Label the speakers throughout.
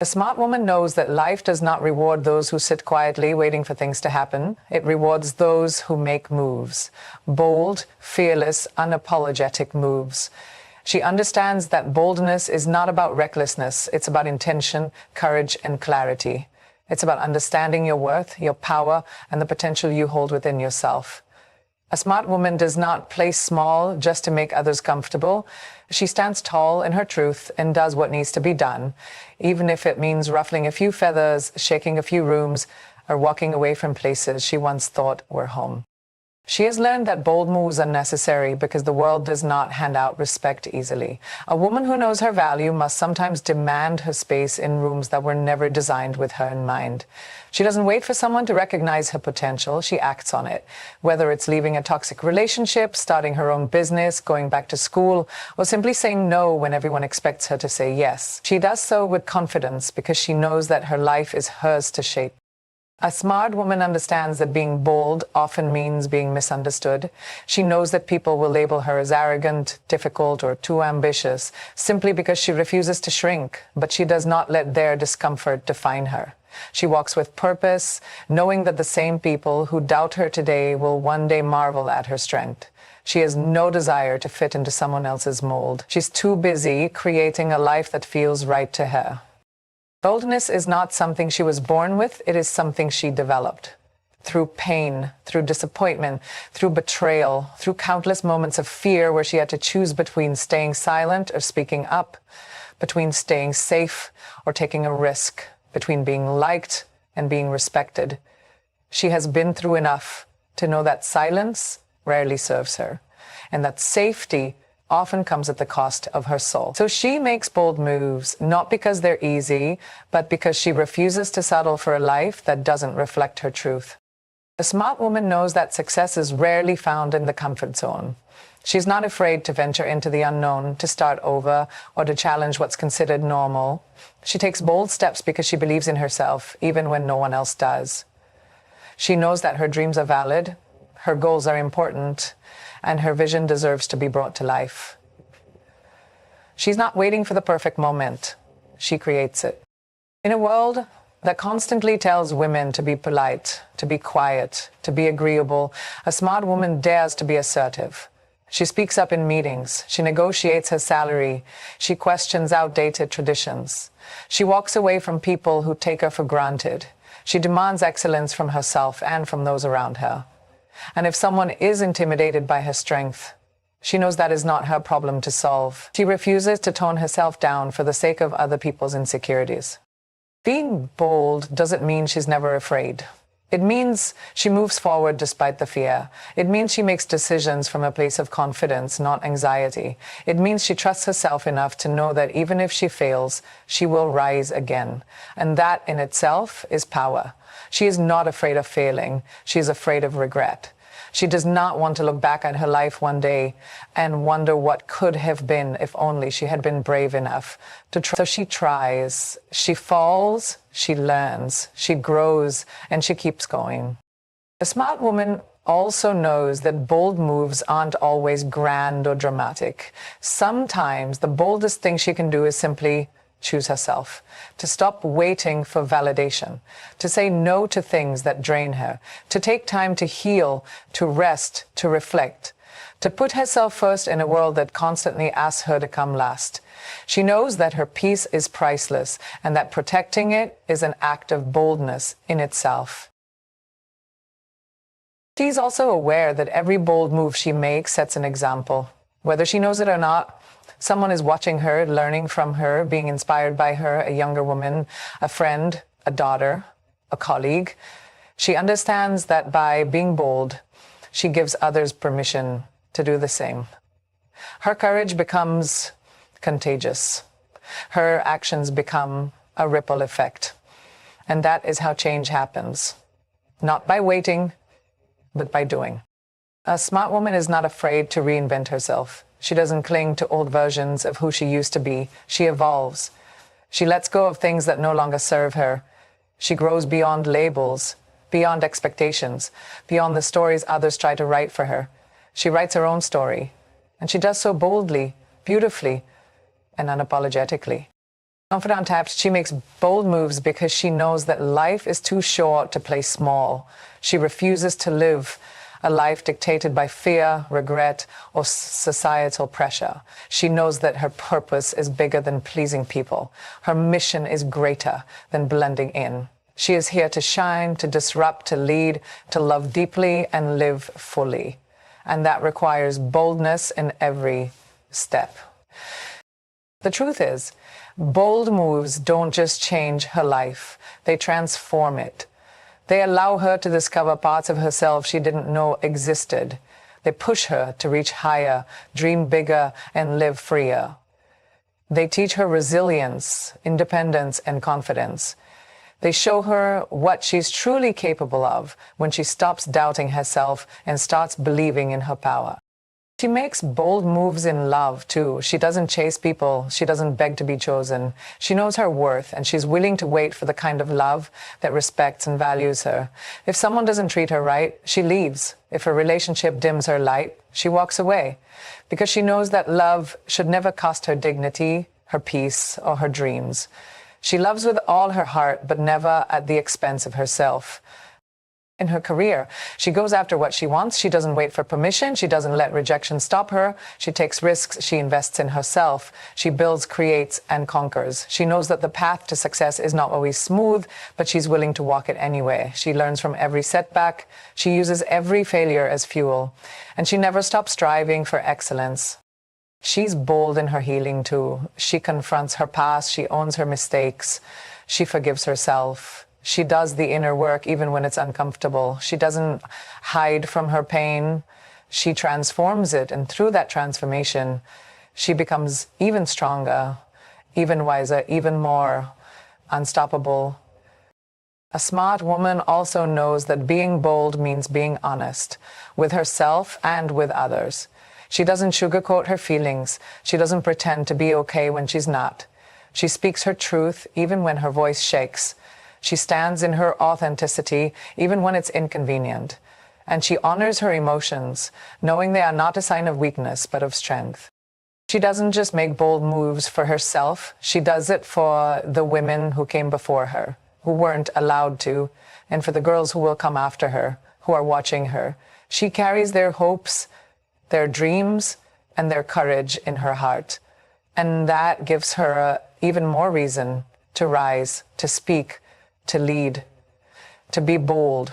Speaker 1: A smart woman knows that life does not reward those who sit quietly waiting for things to happen. It rewards those who make moves. Bold, fearless, unapologetic moves. She understands that boldness is not about recklessness. It's about intention, courage, and clarity. It's about understanding your worth, your power, and the potential you hold within yourself. A smart woman does not play small just to make others comfortable. She stands tall in her truth and does what needs to be done, even if it means ruffling a few feathers, shaking a few rooms, or walking away from places she once thought were home. She has learned that bold moves are necessary because the world does not hand out respect easily. A woman who knows her value must sometimes demand her space in rooms that were never designed with her in mind. She doesn't wait for someone to recognize her potential, she acts on it. Whether it's leaving a toxic relationship, starting her own business, going back to school, or simply saying no when everyone expects her to say yes. She does so with confidence because she knows that her life is hers to shape. A smart woman understands that being bold often means being misunderstood. She knows that people will label her as arrogant, difficult, or too ambitious simply because she refuses to shrink, but she does not let their discomfort define her. She walks with purpose, knowing that the same people who doubt her today will one day marvel at her strength. She has no desire to fit into someone else's mold. She's too busy creating a life that feels right to her. Boldness is not something she was born with, it is something she developed. Through pain, through disappointment, through betrayal, through countless moments of fear where she had to choose between staying silent or speaking up, between staying safe or taking a risk, between being liked and being respected. She has been through enough to know that silence rarely serves her, and that safety often comes at the cost of her soul. So she makes bold moves, not because they're easy, but because she refuses to settle for a life that doesn't reflect her truth. A smart woman knows that success is rarely found in the comfort zone. She's not afraid to venture into the unknown, to start over, or to challenge what's considered normal. She takes bold steps because she believes in herself, even when no one else does. She knows that her dreams are valid, her goals are important, and her vision deserves to be brought to life. She's not waiting for the perfect moment. She creates it. In a world that constantly tells women to be polite, to be quiet, to be agreeable, a smart woman dares to be assertive. She speaks up in meetings. She negotiates her salary. She questions outdated traditions. She walks away from people who take her for granted. She demands excellence from herself and from those around her. And if someone is intimidated by her strength, she knows that is not her problem to solve. She refuses to tone herself down for the sake of other people's insecurities. Being bold doesn't mean she's never afraid. It means she moves forward despite the fear. It means she makes decisions from a place of confidence, not anxiety. It means she trusts herself enough to know that even if she fails, she will rise again. And that in itself is power. She is not afraid of failing. She is afraid of regret. She does not want to look back at her life one day and wonder what could have been if only she had been brave enough to try. So she tries, she falls, she learns, she grows, and she keeps going. A smart woman also knows that bold moves aren't always grand or dramatic. Sometimes the boldest thing she can do is simply choose herself, to stop waiting for validation, to say no to things that drain her, to take time to heal, to rest, to reflect, to put herself first in a world that constantly asks her to come last. She knows that her peace is priceless and that protecting it is an act of boldness in itself. She's also aware that every bold move she makes sets an example. Whether she knows it or not, someone is watching her, learning from her, being inspired by her, a younger woman, a friend, a daughter, a colleague. She understands that by being bold, she gives others permission to do the same. Her courage becomes contagious. Her actions become a ripple effect. And that is how change happens. Not by waiting, but by doing. A smart woman is not afraid to reinvent herself. She doesn't cling to old versions of who she used to be. She evolves. She lets go of things that no longer serve her. She grows beyond labels, beyond expectations, beyond the stories others try to write for her. She writes her own story, and she does so boldly, beautifully, and unapologetically. Confident Untapped, she makes bold moves because she knows that life is too short to play small. She refuses to live a life dictated by fear, regret, or societal pressure. She knows that her purpose is bigger than pleasing people. Her mission is greater than blending in. She is here to shine, to disrupt, to lead, to love deeply and live fully. And that requires boldness in every step. The truth is, bold moves don't just change her life, they transform it. They allow her to discover parts of herself she didn't know existed. They push her to reach higher, dream bigger, and live freer. They teach her resilience, independence, and confidence. They show her what she's truly capable of when she stops doubting herself and starts believing in her power. She makes bold moves in love, too. She doesn't chase people. She doesn't beg to be chosen. She knows her worth, and she's willing to wait for the kind of love that respects and values her. If someone doesn't treat her right, she leaves. If a relationship dims her light, she walks away. Because she knows that love should never cost her dignity, her peace, or her dreams. She loves with all her heart, but never at the expense of herself. In her career, she goes after what she wants. She doesn't wait for permission. She doesn't let rejection stop her. She takes risks. She invests in herself. She builds, creates, and conquers. She knows that the path to success is not always smooth, but she's willing to walk it anyway. She learns from every setback. She uses every failure as fuel. And she never stops striving for excellence. She's bold in her healing, too. She confronts her past. She owns her mistakes. She forgives herself. She does the inner work even when it's uncomfortable. She doesn't hide from her pain. She transforms it. And through that transformation, she becomes even stronger, even wiser, even more unstoppable. A smart woman also knows that being bold means being honest with herself and with others. She doesn't sugarcoat her feelings. She doesn't pretend to be okay when she's not. She speaks her truth even when her voice shakes. She stands in her authenticity, even when it's inconvenient. And she honors her emotions, knowing they are not a sign of weakness, but of strength. She doesn't just make bold moves for herself. She does it for the women who came before her, who weren't allowed to, and for the girls who will come after her, who are watching her. She carries their hopes, their dreams, and their courage in her heart. And that gives her even more reason to rise, to speak, to lead, to be bold.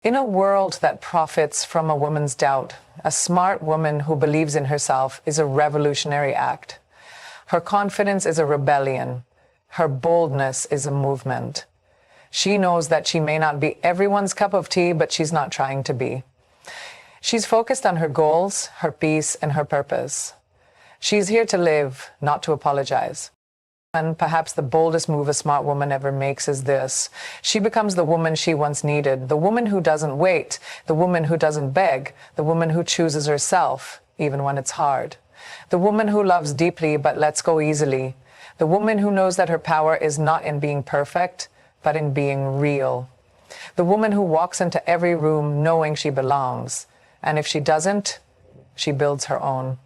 Speaker 1: In a world that profits from a woman's doubt, a smart woman who believes in herself is a revolutionary act. Her confidence is a rebellion. Her boldness is a movement. She knows that she may not be everyone's cup of tea, but she's not trying to be. She's focused on her goals, her peace, and her purpose. She's here to live, not to apologize. And perhaps the boldest move a smart woman ever makes is this. She becomes the woman she once needed, the woman who doesn't wait, the woman who doesn't beg, the woman who chooses herself, even when it's hard. The woman who loves deeply but lets go easily. The woman who knows that her power is not in being perfect, but in being real. The woman who walks into every room knowing she belongs. And if she doesn't, she builds her own.